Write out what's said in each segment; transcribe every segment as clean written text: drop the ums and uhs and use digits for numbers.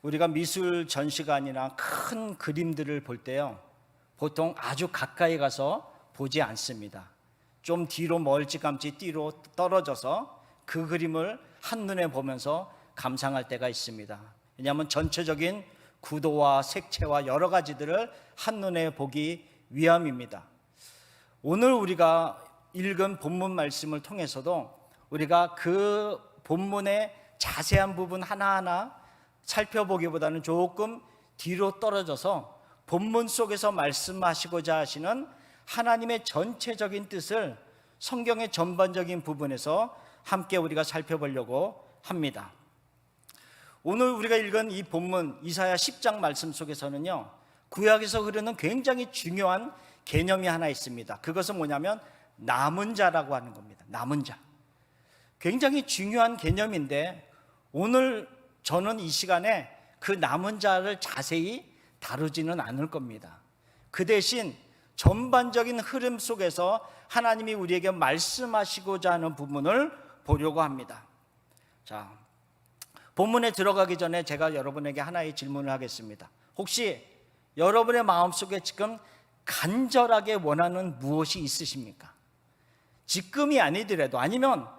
우리가 미술 전시관이나 큰 그림들을 볼 때요, 보통 아주 가까이 가서 보지 않습니다. 좀 뒤로 멀찌감치 뒤로 떨어져서 그 그림을 한눈에 보면서 감상할 때가 있습니다. 왜냐하면 전체적인 구도와 색채와 여러 가지들을 한눈에 보기 위함입니다. 오늘 우리가 읽은 본문 말씀을 통해서도 우리가 그 본문의 자세한 부분 하나하나 살펴보기보다는 조금 뒤로 떨어져서 본문 속에서 말씀하시고자 하시는 하나님의 전체적인 뜻을 성경의 전반적인 부분에서 함께 우리가 살펴보려고 합니다. 오늘 우리가 읽은 이 본문 이사야 10장 말씀 속에서는요, 구약에서 흐르는 굉장히 중요한 개념이 하나 있습니다. 그것은 뭐냐면 남은 자라고 하는 겁니다. 남은 자. 굉장히 중요한 개념인데 오늘 저는 이 시간에 그 남은 자를 자세히 다루지는 않을 겁니다. 그 대신 전반적인 흐름 속에서 하나님이 우리에게 말씀하시고자 하는 부분을 보려고 합니다. 자, 본문에 들어가기 전에 제가 여러분에게 하나의 질문을 하겠습니다. 혹시 여러분의 마음속에 지금 간절하게 원하는 무엇이 있으십니까? 지금이 아니더라도, 아니면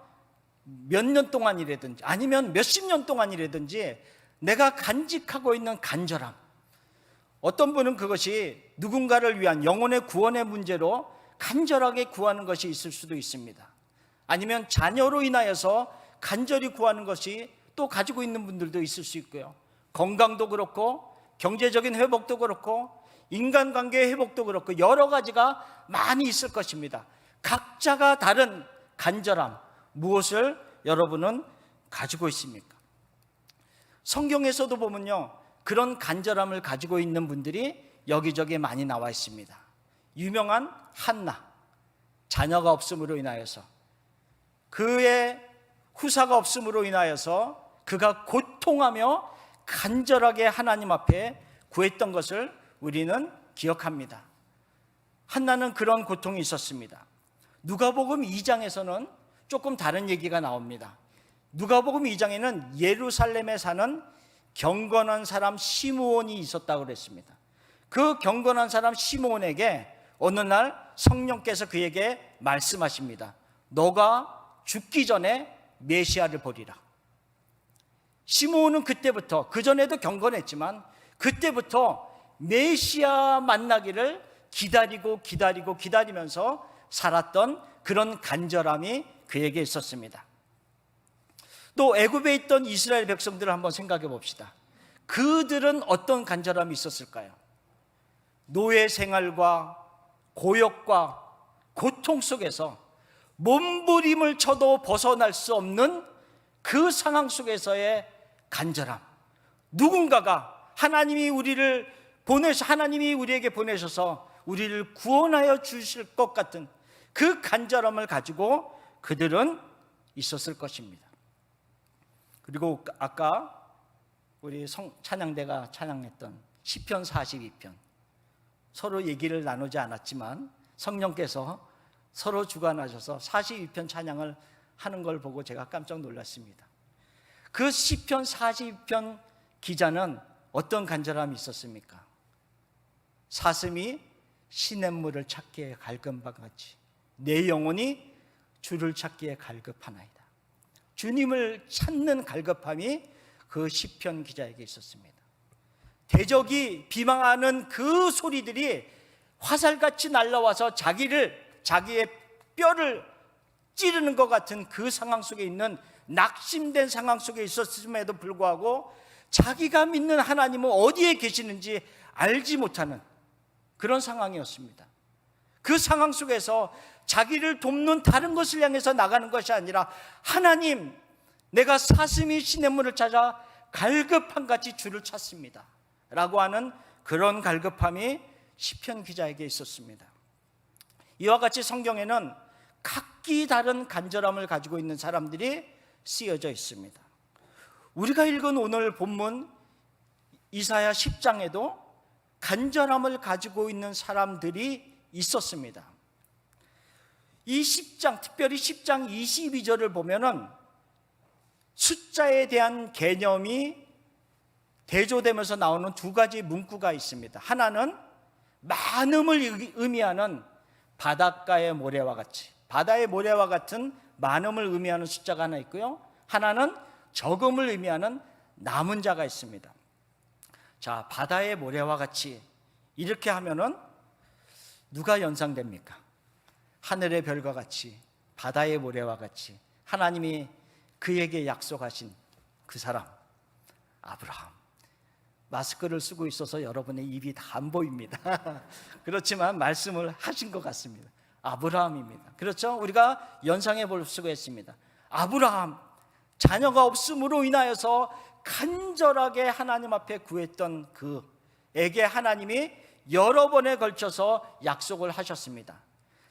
몇 년 동안이라든지, 아니면 몇십 년 동안이라든지 내가 간직하고 있는 간절함. 어떤 분은 그것이 누군가를 위한 영혼의 구원의 문제로 간절하게 구하는 것이 있을 수도 있습니다. 아니면 자녀로 인하여서 간절히 구하는 것이 또 가지고 있는 분들도 있을 수 있고요. 건강도 그렇고 경제적인 회복도 그렇고 인간관계의 회복도 그렇고 여러 가지가 많이 있을 것입니다. 각자가 다른 간절함, 무엇을 여러분은 가지고 있습니까? 성경에서도 보면요, 그런 간절함을 가지고 있는 분들이 여기저기 많이 나와 있습니다. 유명한 한나, 자녀가 없음으로 인하여서, 그의 후사가 없음으로 인하여서 그가 고통하며 간절하게 하나님 앞에 구했던 것을 우리는 기억합니다. 한나는 그런 고통이 있었습니다. 누가복음 2장에서는 조금 다른 얘기가 나옵니다. 누가복음 2장에는 예루살렘에 사는 경건한 사람 시므온이 있었다고 그랬습니다. 그 경건한 사람 시므온에게 어느 날 성령께서 그에게 말씀하십니다. 너가 죽기 전에 메시아를 보리라. 시므온은 그때부터, 그전에도 경건했지만 그때부터 메시아 만나기를 기다리면서 살았던 그런 간절함이 그에게 있었습니다. 또 애굽에 있던 이스라엘 백성들을 한번 생각해 봅시다. 그들은 어떤 간절함이 있었을까요? 노예 생활과 고역과 고통 속에서 몸부림을 쳐도 벗어날 수 없는 그 상황 속에서의 간절함. 누군가가 하나님이 우리에게 보내셔서 우리를 구원하여 주실 것 같은 그 간절함을 가지고 그들은 있었을 것입니다. 그리고 아까 우리 찬양대가 찬양했던 시편 42편, 서로 얘기를 나누지 않았지만 성령께서 서로 주관하셔서 42편 찬양을 하는 걸 보고 제가 깜짝 놀랐습니다. 그 시편 42편 기자는 어떤 간절함이 있었습니까? 사슴이 시냇물을 찾기에 갈급한 것 같이 내 영혼이 주를 찾기에 갈급하나이다. 주님을 찾는 갈급함이 그 시편 기자에게 있었습니다. 대적이 비방하는 그 소리들이 화살같이 날라와서 자기의 뼈를 찌르는 것 같은 그 상황 속에 있는 낙심된 상황 속에 있었음에도 불구하고 자기가 믿는 하나님은 어디에 계시는지 알지 못하는 그런 상황이었습니다. 그 상황 속에서 자기를 돕는 다른 것을 향해서 나가는 것이 아니라 하나님, 내가 사슴이 시냇물을 찾아 갈급한 같이 주를 찾습니다 라고 하는 그런 갈급함이 시편 기자에게 있었습니다. 이와 같이 성경에는 각기 다른 간절함을 가지고 있는 사람들이 쓰여져 있습니다. 우리가 읽은 오늘 본문 이사야 10장에도 간절함을 가지고 있는 사람들이 있었습니다. 이 10장, 특별히 10장 22절을 보면은 숫자에 대한 개념이 대조되면서 나오는 두 가지 문구가 있습니다. 하나는 많음을 의미하는 바닷가의 모래와 같이, 바다의 모래와 같은 많음을 의미하는 숫자가 하나 있고요, 하나는 적음을 의미하는 남은 자가 있습니다. 자, 바다의 모래와 같이 이렇게 하면은 누가 연상됩니까? 하늘의 별과 같이, 바다의 모래와 같이 하나님이 그에게 약속하신 그 사람, 아브라함. 마스크를 쓰고 있어서 여러분의 입이 다 안 보입니다. 그렇지만 말씀을 하신 것 같습니다. 아브라함입니다. 그렇죠? 우리가 연상해 볼 수가 있습니다. 아브라함, 자녀가 없음으로 인하여서 간절하게 하나님 앞에 구했던 그에게 하나님이 여러 번에 걸쳐서 약속을 하셨습니다.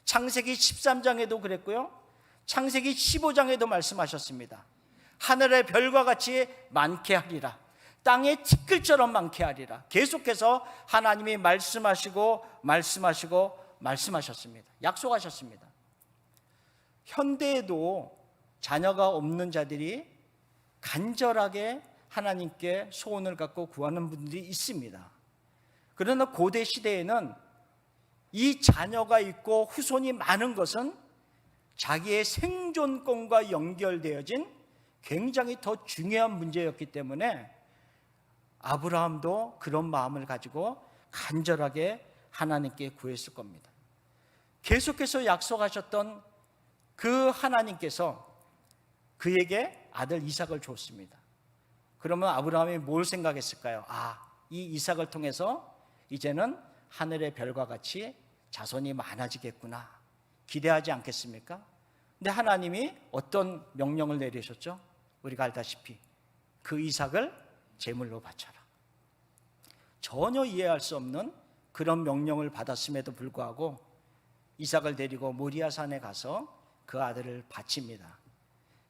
창세기 13장에도 그랬고요, 창세기 15장에도 말씀하셨습니다. 하늘의 별과 같이 많게 하리라, 땅의 티끌처럼 많게 하리라. 계속해서 하나님이 말씀하시고 말씀하셨습니다. 약속하셨습니다. 현대에도 자녀가 없는 자들이 간절하게 하나님께 소원을 갖고 구하는 분들이 있습니다. 그러나 고대 시대에는 이 자녀가 있고 후손이 많은 것은 자기의 생존권과 연결되어진 굉장히 더 중요한 문제였기 때문에 아브라함도 그런 마음을 가지고 간절하게 하나님께 구했을 겁니다. 계속해서 약속하셨던 그 하나님께서 그에게 아들 이삭을 줬습니다. 그러면 아브라함이 뭘 생각했을까요? 이 이삭을 통해서 이제는 하늘의 별과 같이 자손이 많아지겠구나, 기대하지 않겠습니까? 근데 하나님이 어떤 명령을 내리셨죠? 우리가 알다시피 그 이삭을 제물로 바쳐라. 전혀 이해할 수 없는 그런 명령을 받았음에도 불구하고 이삭을 데리고 모리아 산에 가서 그 아들을 바칩니다.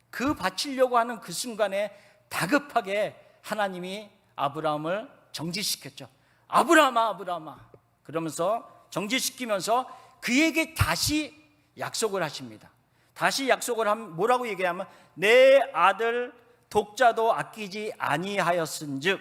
그 바치려고 하는 그 순간에 다급하게 하나님이 아브라함을 정지시켰죠. 아브라함아, 아브라함아, 그러면서 정지시키면서 그에게 다시 약속을 하십니다. 다시 약속을 하면 뭐라고 얘기하면, 내 아들 독자도 아끼지 아니하였은즉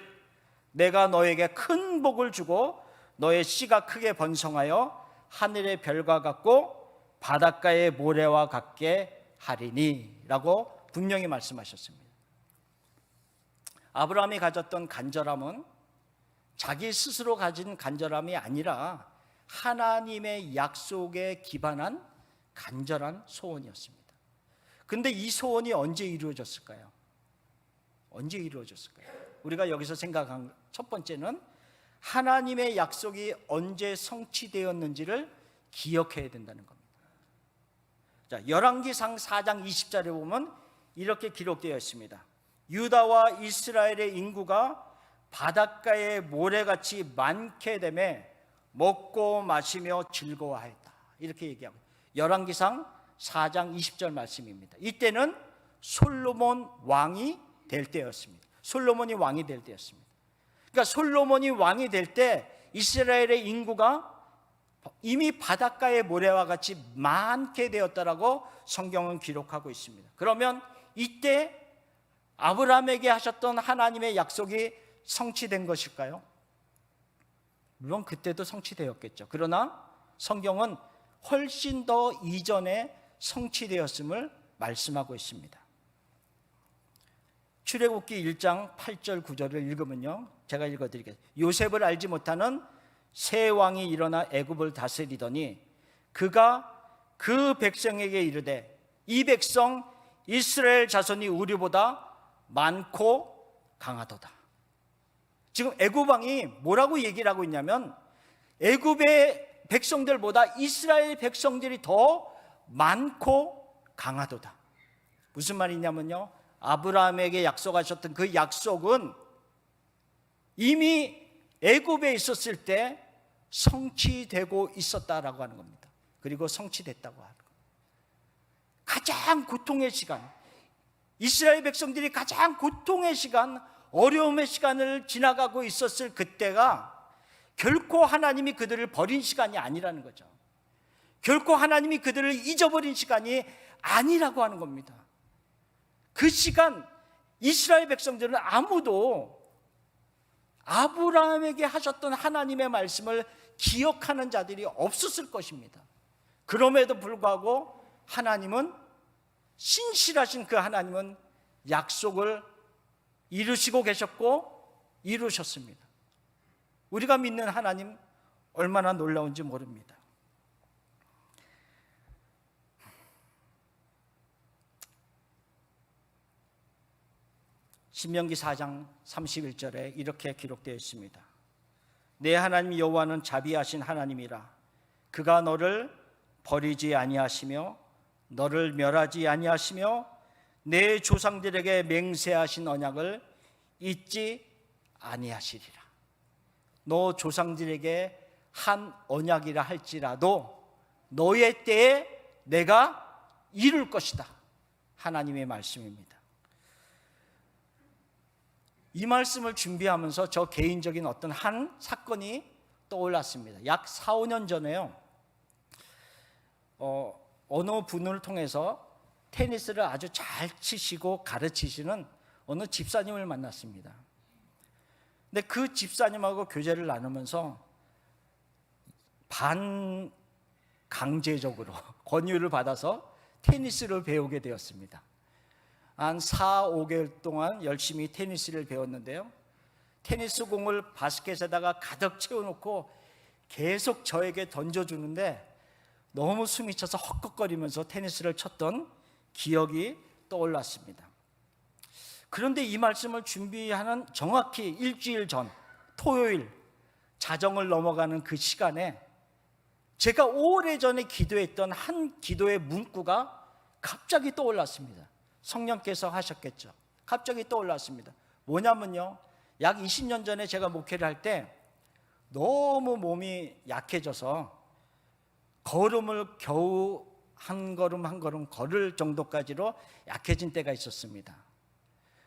내가 너에게 큰 복을 주고 너의 씨가 크게 번성하여 하늘의 별과 같고 바닷가의 모래와 같게 하리니 라고 분명히 말씀하셨습니다. 아브라함이 가졌던 간절함은 자기 스스로 가진 간절함이 아니라 하나님의 약속에 기반한 간절한 소원이었습니다. 그런데 이 소원이 언제 이루어졌을까요? 언제 이루어졌을까요? 우리가 여기서 생각한 첫 번째는 하나님의 약속이 언제 성취되었는지를 기억해야 된다는 겁니다. 자, 열왕기상 4장 20절에 보면 이렇게 기록되어 있습니다. 유다와 이스라엘의 인구가 바닷가의 모래같이 많게 되매 먹고 마시며 즐거워하였다, 이렇게 얘기하고, 열왕기상 4장 20절 말씀입니다. 이때는 솔로몬 왕이 될 때였습니다. 솔로몬이 왕이 될 때였습니다. 그러니까 솔로몬이 왕이 될 때 이스라엘의 인구가 이미 바닷가의 모래와 같이 많게 되었다라고 성경은 기록하고 있습니다. 그러면 이때 아브라함에게 하셨던 하나님의 약속이 성취된 것일까요? 물론 그때도 성취되었겠죠. 그러나 성경은 훨씬 더 이전에 성취되었음을 말씀하고 있습니다. 출애굽기 1장 8절 9절을 읽으면요, 제가 읽어드리겠습니다. 요셉을 알지 못하는 새 왕이 일어나 애굽을 다스리더니 그가 그 백성에게 이르되 이 백성 이스라엘 자손이 우리보다 많고 강하도다. 지금 애굽 왕이 뭐라고 얘기를 하고 있냐면 애굽의 백성들보다 이스라엘 백성들이 더 많고 강하도다. 무슨 말이냐면요, 아브라함에게 약속하셨던 그 약속은 이미 애굽에 있었을 때 성취되고 있었다라고 하는 겁니다. 그리고 성취됐다고 하는 겁니다. 가장 고통의 시간, 이스라엘 백성들이 가장 고통의 시간, 어려움의 시간을 지나가고 있었을 그때가 결코 하나님이 그들을 버린 시간이 아니라는 거죠. 결코 하나님이 그들을 잊어버린 시간이 아니라고 하는 겁니다. 그 시간 이스라엘 백성들은 아무도 아브라함에게 하셨던 하나님의 말씀을 기억하는 자들이 없었을 것입니다. 그럼에도 불구하고 하나님은, 신실하신 그 하나님은 약속을 이루시고 계셨고 이루셨습니다. 우리가 믿는 하나님 얼마나 놀라운지 모릅니다. 신명기 4장 31절에 이렇게 기록되어 있습니다. 내 하나님 여호와는 자비하신 하나님이라. 그가 너를 버리지 아니하시며 너를 멸하지 아니하시며 내 조상들에게 맹세하신 언약을 잊지 아니하시리라. 너 조상들에게 한 언약이라 할지라도 너의 때에 내가 이룰 것이다. 하나님의 말씀입니다. 이 말씀을 준비하면서 저 개인적인 어떤 한 사건이 떠올랐습니다. 약 4, 5년 전에요, 어느 분을 통해서 테니스를 아주 잘 치시고 가르치시는 어느 집사님을 만났습니다. 근데 그 집사님하고 교제를 나누면서 반강제적으로 권유를 받아서 테니스를 배우게 되었습니다. 한 4, 5개월 동안 열심히 테니스를 배웠는데요, 테니스 공을 바스켓에다가 가득 채워놓고 계속 저에게 던져주는데 너무 숨이 차서 헛걱거리면서 테니스를 쳤던 기억이 떠올랐습니다. 그런데 이 말씀을 준비하는 정확히 일주일 전 토요일, 자정을 넘어가는 그 시간에 제가 오래전에 기도했던 한 기도의 문구가 갑자기 떠올랐습니다. 성령께서 하셨겠죠. 갑자기 떠올랐습니다. 뭐냐면요, 약 20년 전에 제가 목회를 할 때 너무 몸이 약해져서 걸음을 겨우 한 걸음 한 걸음 걸을 정도까지로 약해진 때가 있었습니다.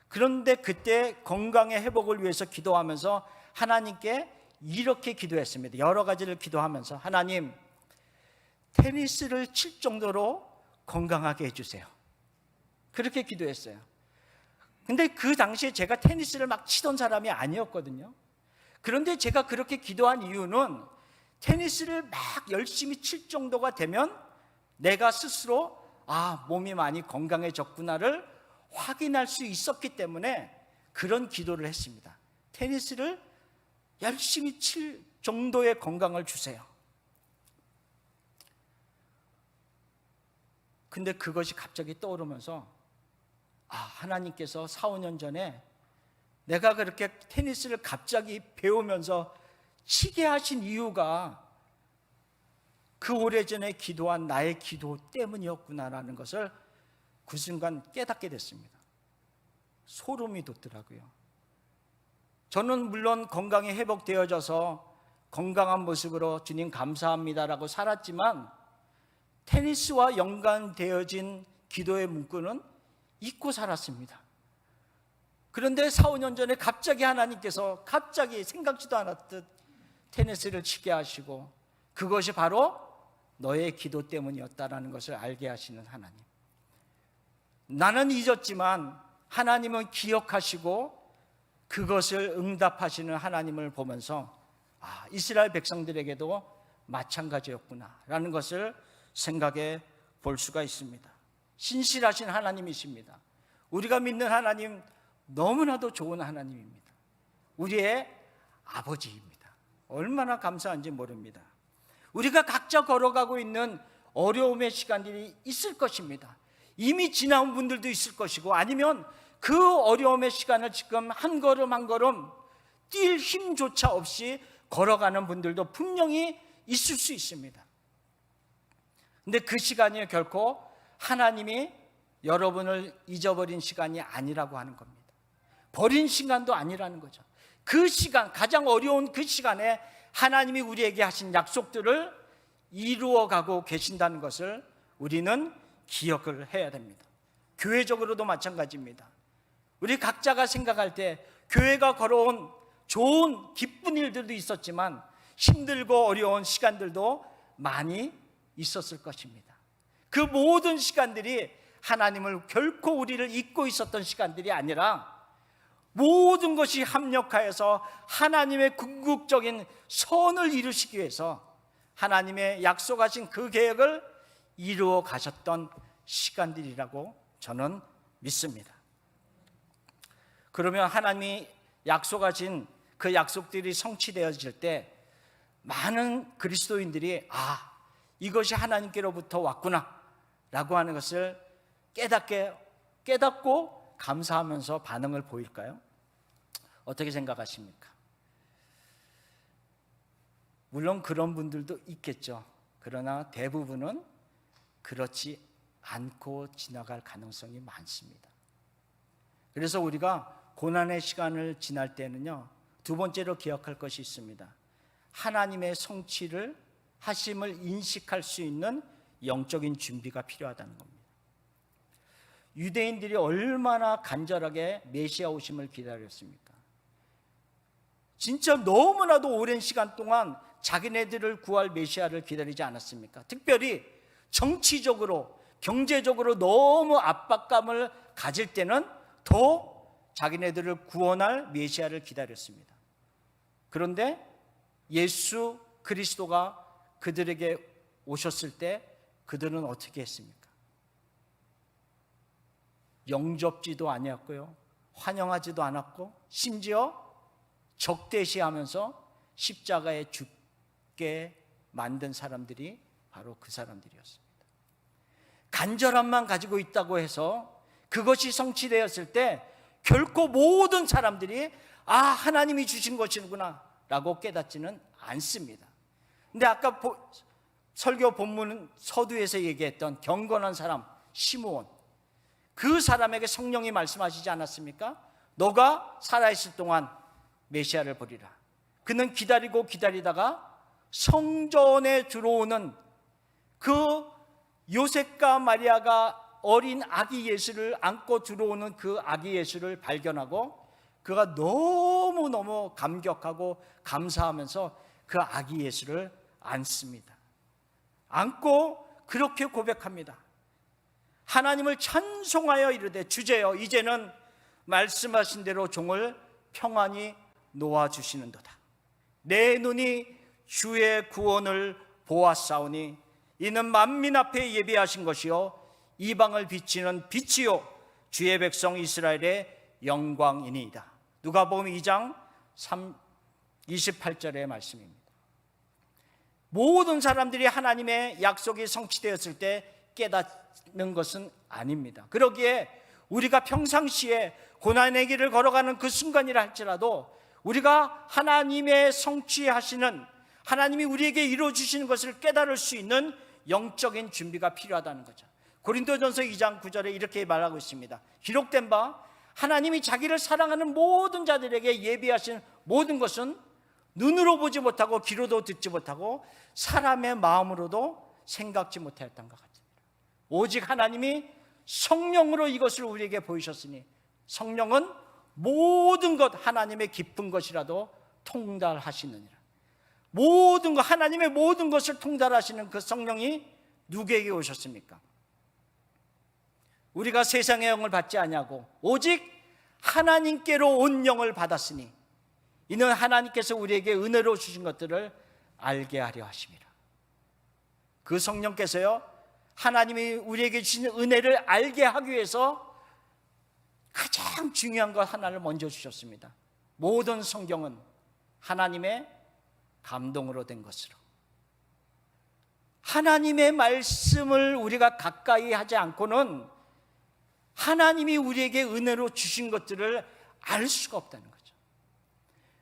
그런데 그때 건강의 회복을 위해서 기도하면서 하나님께 이렇게 기도했습니다. 여러 가지를 기도하면서, 하나님, 테니스를 칠 정도로 건강하게 해주세요. 그렇게 기도했어요. 근데 그 당시에 제가 테니스를 막 치던 사람이 아니었거든요. 그런데 제가 그렇게 기도한 이유는 테니스를 막 열심히 칠 정도가 되면 내가 스스로 몸이 많이 건강해졌구나를 확인할 수 있었기 때문에 그런 기도를 했습니다. 테니스를 열심히 칠 정도의 건강을 주세요. 근데 그것이 갑자기 떠오르면서 하나님께서 4, 5년 전에 내가 그렇게 테니스를 갑자기 배우면서 치게 하신 이유가 그 오래전에 기도한 나의 기도 때문이었구나라는 것을 그 순간 깨닫게 됐습니다. 소름이 돋더라고요. 저는 물론 건강이 회복되어져서 건강한 모습으로 주님 감사합니다라고 살았지만 테니스와 연관되어진 기도의 문구는 잊고 살았습니다. 그런데 4, 5년 전에 갑자기 하나님께서 갑자기 생각지도 않았듯 테니스를 치게 하시고 그것이 바로 너의 기도 때문이었다라는 것을 알게 하시는 하나님. 나는 잊었지만 하나님은 기억하시고 그것을 응답하시는 하나님을 보면서 이스라엘 백성들에게도 마찬가지였구나라는 것을 생각해 볼 수가 있습니다. 신실하신 하나님이십니다. 우리가 믿는 하나님 너무나도 좋은 하나님입니다. 우리의 아버지입니다. 얼마나 감사한지 모릅니다. 우리가 각자 걸어가고 있는 어려움의 시간들이 있을 것입니다. 이미 지나온 분들도 있을 것이고, 아니면 그 어려움의 시간을 지금 한 걸음 한 걸음 뛸 힘조차 없이 걸어가는 분들도 분명히 있을 수 있습니다. 근데 그 시간이 결코 하나님이 여러분을 잊어버린 시간이 아니라고 하는 겁니다. 버린 시간도 아니라는 거죠. 그 시간, 가장 어려운 그 시간에 하나님이 우리에게 하신 약속들을 이루어가고 계신다는 것을 우리는 기억을 해야 됩니다. 교회적으로도 마찬가지입니다. 우리 각자가 생각할 때 교회가 걸어온 좋은 기쁜 일들도 있었지만 힘들고 어려운 시간들도 많이 있었을 것입니다. 그 모든 시간들이 하나님을 결코 우리를 잊고 있었던 시간들이 아니라 모든 것이 합력하여서 하나님의 궁극적인 선을 이루시기 위해서 하나님의 약속하신 그 계획을 이루어 가셨던 시간들이라고 저는 믿습니다. 그러면 하나님이 약속하신 그 약속들이 성취되어질 때 많은 그리스도인들이 이것이 하나님께로부터 왔구나 라고 하는 것을 깨닫고 감사하면서 반응을 보일까요? 어떻게 생각하십니까? 물론 그런 분들도 있겠죠. 그러나 대부분은 그렇지 않고 지나갈 가능성이 많습니다. 그래서 우리가 고난의 시간을 지날 때는요, 두 번째로 기억할 것이 있습니다. 하나님의 성취를 하심을 인식할 수 있는 영적인 준비가 필요하다는 겁니다. 유대인들이 얼마나 간절하게 메시아 오심을 기다렸습니까? 진짜 너무나도 오랜 시간 동안 자기네들을 구할 메시아를 기다리지 않았습니까? 특별히 정치적으로, 경제적으로 너무 압박감을 가질 때는 더 자기네들을 구원할 메시아를 기다렸습니다. 그런데 예수 그리스도가 그들에게 오셨을 때 그들은 어떻게 했습니까? 영접지도 아니었고요, 환영하지도 않았고, 심지어 적대시하면서 십자가에 죽게 만든 사람들이 바로 그 사람들이었습니다. 간절함만 가지고 있다고 해서 그것이 성취되었을 때 결코 모든 사람들이 하나님이 주신 것이구나 라고 깨닫지는 않습니다. 근데 아까 설교 본문 서두에서 얘기했던 경건한 사람 시므온, 그 사람에게 성령이 말씀하시지 않았습니까? 너가 살아있을 동안 메시아를 보리라. 그는 기다리다가 성전에 들어오는 그 요셉과 마리아가 어린 아기 예수를 안고 들어오는 그 아기 예수를 발견하고 그가 너무너무 감격하고 감사하면서 그 아기 예수를 안습니다. 안고 그렇게 고백합니다. 하나님을 찬송하여 이르되 주제여 이제는 말씀하신 대로 종을 평안히 놓아주시는도다. 내 눈이 주의 구원을 보았사오니 이는 만민 앞에 예비하신 것이요 이방을 비치는 빛이요 주의 백성 이스라엘의 영광이니이다. 누가복음 2장 28절의 말씀입니다. 모든 사람들이 하나님의 약속이 성취되었을 때 깨닫는 것은 아닙니다. 그러기에 우리가 평상시에 고난의 길을 걸어가는 그 순간이라 할지라도 우리가 하나님의 성취하시는, 하나님이 우리에게 이루어주시는 것을 깨달을 수 있는 영적인 준비가 필요하다는 거죠. 고린도전서 2장 9절에 이렇게 말하고 있습니다. 기록된 바 하나님이 자기를 사랑하는 모든 자들에게 예비하신 모든 것은 눈으로 보지 못하고 귀로도 듣지 못하고 사람의 마음으로도 생각지 못하였던 것 같습니다. 오직 하나님이 성령으로 이것을 우리에게 보이셨으니 성령은 모든 것, 하나님의 깊은 것이라도 통달하시느니라. 모든 것, 하나님의 모든 것을 통달하시는 그 성령이 누구에게 오셨습니까? 우리가 세상의 영을 받지 아니하고 오직 하나님께로 온 영을 받았으니 이는 하나님께서 우리에게 은혜로 주신 것들을 알게 하려 하심이라. 그 성령께서요, 하나님이 우리에게 주신 은혜를 알게 하기 위해서 가장 중요한 것 하나를 먼저 주셨습니다. 모든 성경은 하나님의 감동으로 된 것으로, 하나님의 말씀을 우리가 가까이 하지 않고는 하나님이 우리에게 은혜로 주신 것들을 알 수가 없다는 거죠.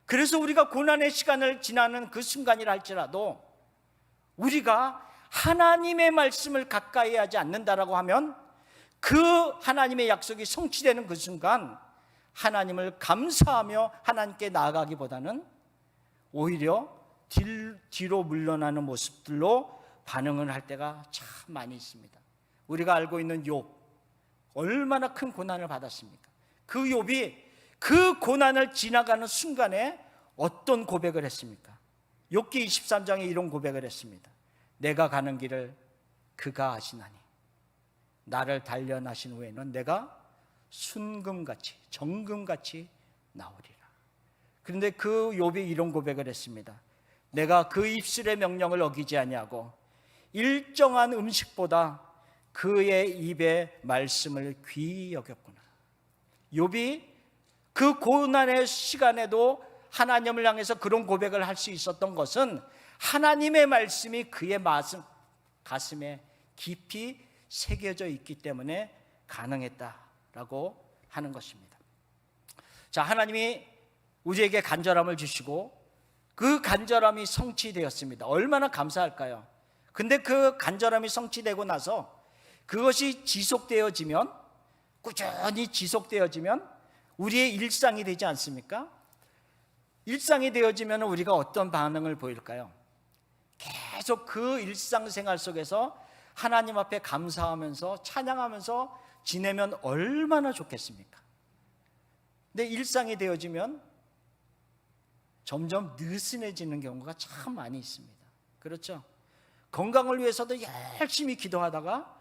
그래서 우리가 고난의 시간을 지나는 그 순간이라 할지라도 우리가 하나님의 말씀을 가까이 하지 않는다라고 하면 그 하나님의 약속이 성취되는 그 순간 하나님을 감사하며 하나님께 나아가기보다는 오히려 뒤로 물러나는 모습들로 반응을 할 때가 참 많이 있습니다. 우리가 알고 있는 욥, 얼마나 큰 고난을 받았습니까? 그 욥이 그 고난을 지나가는 순간에 어떤 고백을 했습니까? 욥기 23장에 이런 고백을 했습니다. 내가 가는 길을 그가 아시나니 나를 단련하신 후에는 내가 순금같이 정금같이 나오리라. 그런데 그 욥이 이런 고백을 했습니다. 내가 그 입술의 명령을 어기지 아니하고 일정한 음식보다 그의 입의 말씀을 귀히 여겼구나. 욥이 그 고난의 시간에도 하나님을 향해서 그런 고백을 할 수 있었던 것은 하나님의 말씀이 그의 가슴에 깊이 새겨져 있기 때문에 가능했다라고 하는 것입니다. 자, 하나님이 우리에게 간절함을 주시고 그 간절함이 성취되었습니다. 얼마나 감사할까요? 근데 그 간절함이 성취되고 나서 그것이 지속되어지면, 꾸준히 지속되어지면 우리의 일상이 되지 않습니까? 일상이 되어지면 우리가 어떤 반응을 보일까요? 계속 그 일상생활 속에서 하나님 앞에 감사하면서 찬양하면서 지내면 얼마나 좋겠습니까? 근데 일상이 되어지면 점점 느슨해지는 경우가 참 많이 있습니다. 그렇죠? 건강을 위해서도 열심히 기도하다가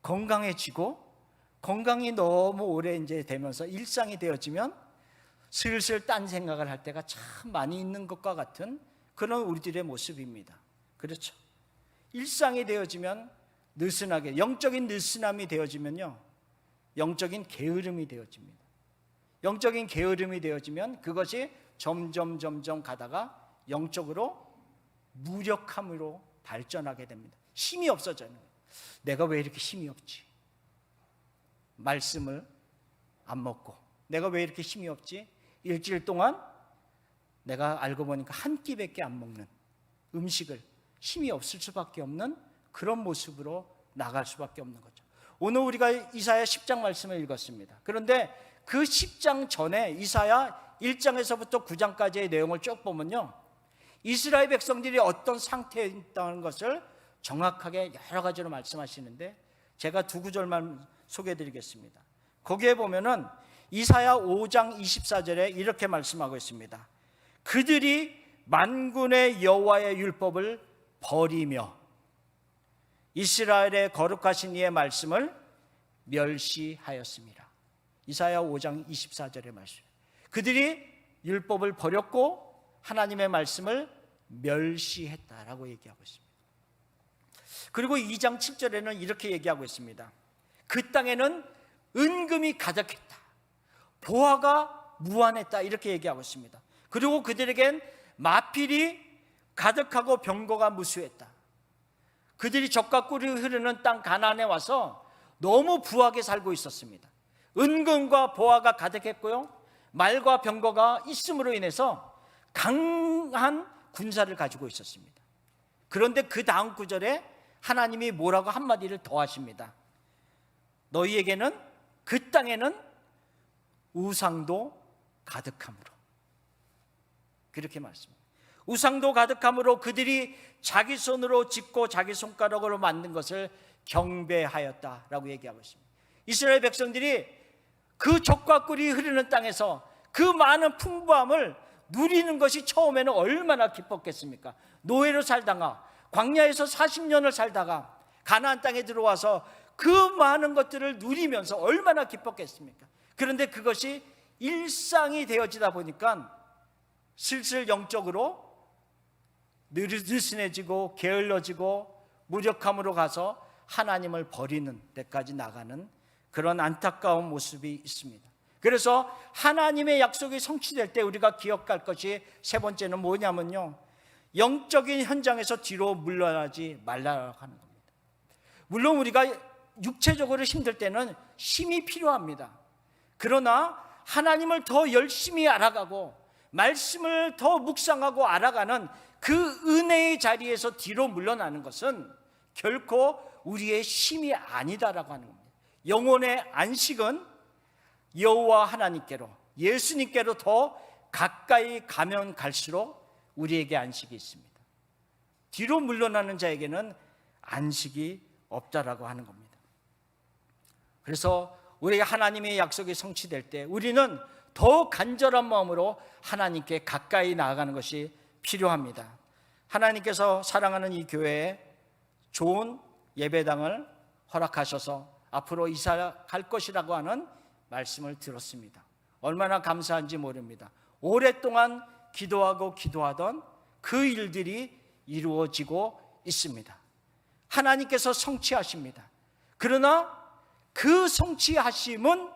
건강해지고 건강이 너무 오래 이제 되면서 일상이 되어지면 슬슬 딴 생각을 할 때가 참 많이 있는 것과 같은 그런 우리들의 모습입니다. 그렇죠? 일상이 되어지면 느슨하게, 영적인 느슨함이 되어지면요, 영적인 게으름이 되어집니다. 영적인 게으름이 되어지면 그것이 점점 가다가 영적으로 무력함으로 발전하게 됩니다. 힘이 없어져요. 내가 왜 이렇게 힘이 없지? 말씀을 안 먹고 내가 왜 이렇게 힘이 없지? 일주일 동안 내가 알고 보니까 한 끼밖에 안 먹는 음식을, 힘이 없을 수밖에 없는 그런 모습으로 나갈 수밖에 없는 거죠. 오늘 우리가 이사야 10장 말씀을 읽었습니다. 그런데 그 10장 전에 이사야 1장에서부터 9장까지의 내용을 쭉 보면요, 이스라엘 백성들이 어떤 상태에 있다는 것을 정확하게 여러 가지로 말씀하시는데 제가 두 구절만 소개해드리겠습니다. 거기에 보면은 이사야 5장 24절에 이렇게 말씀하고 있습니다. 그들이 만군의 여호와의 율법을 버리며 이스라엘의 거룩하신 이의 말씀을 멸시하였습니다. 이사야 5장 24절의 말씀. 그들이 율법을 버렸고 하나님의 말씀을 멸시했다라고 얘기하고 있습니다. 그리고 2장 7절에는 이렇게 얘기하고 있습니다. 그 땅에는 은금이 가득했다, 보화가 무한했다, 이렇게 얘기하고 있습니다. 그리고 그들에겐 마필이 가득하고 병거가 무수했다. 그들이 젖과 꿀이 흐르는 땅 가나안에 와서 너무 부하게 살고 있었습니다. 은금과 보화가 가득했고요, 말과 병거가 있음으로 인해서 강한 군사를 가지고 있었습니다. 그런데 그 다음 구절에 하나님이 뭐라고 한마디를 더 하십니다. 너희에게는, 그 땅에는 우상도 가득함으로, 그렇게 말씀합니다. 우상도 가득함으로 그들이 자기 손으로 짓고 자기 손가락으로 만든 것을 경배하였다라고 얘기하고 있습니다. 이스라엘 백성들이 그 젖과 꿀이 흐르는 땅에서 그 많은 풍부함을 누리는 것이 처음에는 얼마나 기뻤겠습니까? 노예로 살다가 광야에서 40년을 살다가 가나안 땅에 들어와서 그 많은 것들을 누리면서 얼마나 기뻤겠습니까? 그런데 그것이 일상이 되어지다 보니까 슬슬 영적으로 느슨해지고 게을러지고 무력함으로 가서 하나님을 버리는 데까지 나가는 그런 안타까운 모습이 있습니다. 그래서 하나님의 약속이 성취될 때 우리가 기억할 것이 세 번째는 뭐냐면요, 영적인 현장에서 뒤로 물러나지 말라고 하는 겁니다. 물론 우리가 육체적으로 힘들 때는 힘이 필요합니다. 그러나 하나님을 더 열심히 알아가고 말씀을 더 묵상하고 알아가는 그 은혜의 자리에서 뒤로 물러나는 것은 결코 우리의 힘이 아니다라고 하는 겁니다. 영혼의 안식은 여호와 하나님께로, 예수님께로 더 가까이 가면 갈수록 우리에게 안식이 있습니다. 뒤로 물러나는 자에게는 안식이 없다라고 하는 겁니다. 그래서 우리가 하나님의 약속이 성취될 때 우리는 더 간절한 마음으로 하나님께 가까이 나아가는 것이 필요합니다. 하나님께서 사랑하는 이 교회에 좋은 예배당을 허락하셔서 앞으로 이사갈 것이라고 하는 말씀을 들었습니다. 얼마나 감사한지 모릅니다. 오랫동안 기도하던 그 일들이 이루어지고 있습니다. 하나님께서 성취하십니다. 그러나 그 성취하심은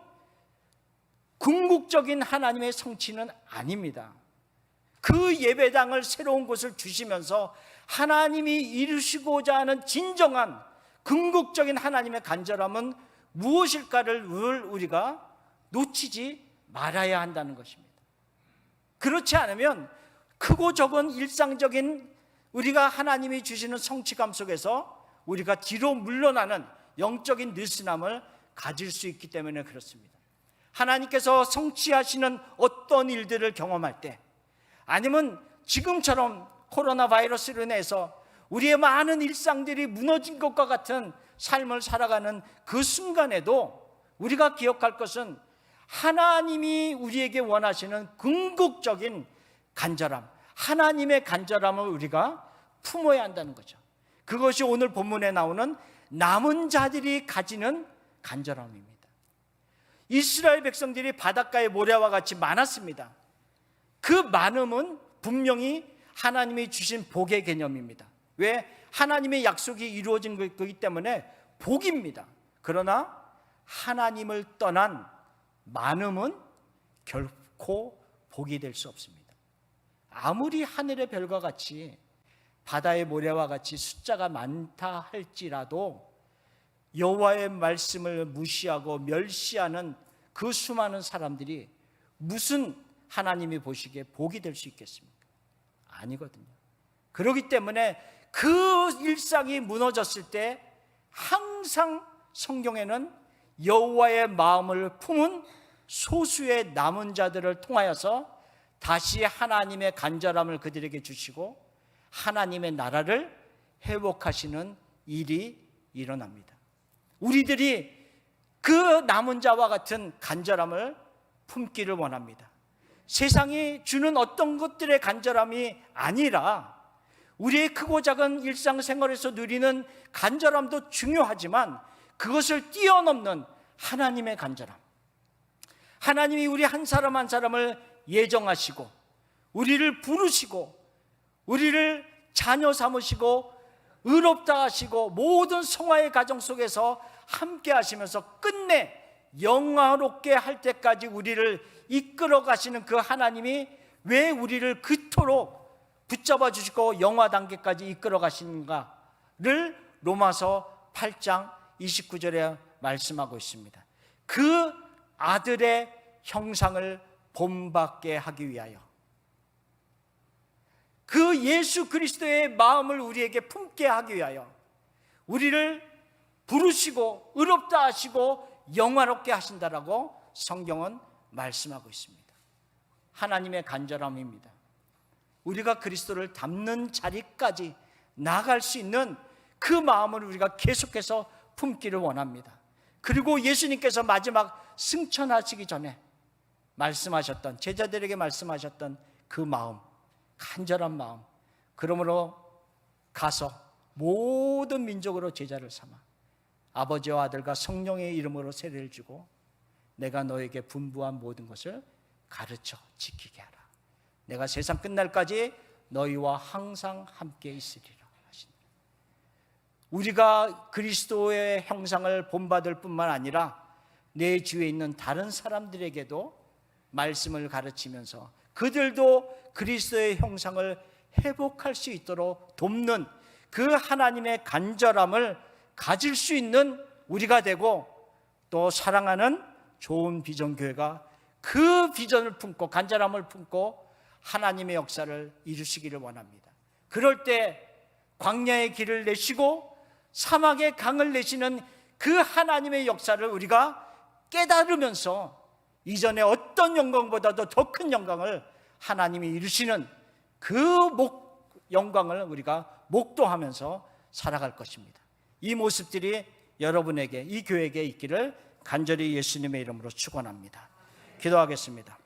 궁극적인 하나님의 성취는 아닙니다. 그 예배당을 새로운 곳을 주시면서 하나님이 이루시고자 하는 진정한 궁극적인 하나님의 간절함은 무엇일까를 우리가 놓치지 말아야 한다는 것입니다. 그렇지 않으면 크고 적은 일상적인 우리가 하나님이 주시는 성취감 속에서 우리가 뒤로 물러나는 영적인 느슨함을 가질 수 있기 때문에 그렇습니다. 하나님께서 성취하시는 어떤 일들을 경험할 때, 아니면 지금처럼 코로나 바이러스로 인해서 우리의 많은 일상들이 무너진 것과 같은 삶을 살아가는 그 순간에도 우리가 기억할 것은 하나님이 우리에게 원하시는 궁극적인 간절함, 하나님의 간절함을 우리가 품어야 한다는 거죠. 그것이 오늘 본문에 나오는 남은 자들이 가지는 간절함입니다. 이스라엘 백성들이 바닷가의 모래와 같이 많았습니다. 그 많음은 분명히 하나님이 주신 복의 개념입니다. 왜? 하나님의 약속이 이루어진 거기 때문에 복입니다. 그러나 하나님을 떠난 많음은 결코 복이 될 수 없습니다. 아무리 하늘의 별과 같이 바다의 모래와 같이 숫자가 많다 할지라도 여호와의 말씀을 무시하고 멸시하는 그 수많은 사람들이 무슨 하나님이 보시기에 복이 될 수 있겠습니까? 아니거든요. 그렇기 때문에 그 일상이 무너졌을 때 항상 성경에는 여호와의 마음을 품은 소수의 남은 자들을 통하여서 다시 하나님의 간절함을 그들에게 주시고 하나님의 나라를 회복하시는 일이 일어납니다. 우리들이 그 남은 자와 같은 간절함을 품기를 원합니다. 세상이 주는 어떤 것들의 간절함이 아니라 우리의 크고 작은 일상생활에서 누리는 간절함도 중요하지만 그것을 뛰어넘는 하나님의 간절함, 하나님이 우리 한 사람 한 사람을 예정하시고 우리를 부르시고 우리를 자녀 삼으시고 의롭다 하시고 모든 성화의 가정 속에서 함께 하시면서 끝내 영화롭게 할 때까지 우리를 이끌어 가시는 그 하나님이 왜 우리를 그토록 붙잡아 주시고 영화 단계까지 이끌어 가시는가를 로마서 8장 29절에 말씀하고 있습니다. 그 아들의 형상을 본받게 하기 위하여, 그 예수 그리스도의 마음을 우리에게 품게 하기 위하여 우리를 부르시고 의롭다 하시고 영화롭게 하신다라고 성경은 말씀하고 있습니다. 하나님의 간절함입니다. 우리가 그리스도를 닮는 자리까지 나아갈 수 있는 그 마음을 우리가 계속해서 품기를 원합니다. 그리고 예수님께서 마지막 승천하시기 전에 말씀하셨던, 제자들에게 말씀하셨던 그 마음, 간절한 마음, 그러므로 가서 모든 민족으로 제자를 삼아 아버지와 아들과 성령의 이름으로 세례를 주고 내가 너에게 분부한 모든 것을 가르쳐 지키게 하라. 내가 세상 끝날까지 너희와 항상 함께 있으리라 하신다. 우리가 그리스도의 형상을 본받을 뿐만 아니라 내 주위에 있는 다른 사람들에게도 말씀을 가르치면서 그들도 그리스도의 형상을 회복할 수 있도록 돕는 그 하나님의 간절함을 가질 수 있는 우리가 되고, 또 사랑하는 좋은 비전교회가 그 비전을 품고 간절함을 품고 하나님의 역사를 이루시기를 원합니다. 그럴 때 광야의 길을 내시고 사막의 강을 내시는 그 하나님의 역사를 우리가 깨달으면서 이전에 어떤 영광보다도 더 큰 영광을 하나님이 이루시는 그 영광을 우리가 목도하면서 살아갈 것입니다. 이 모습들이 여러분에게, 이 교회에게 있기를 간절히 예수님의 이름으로 축원합니다. 기도하겠습니다.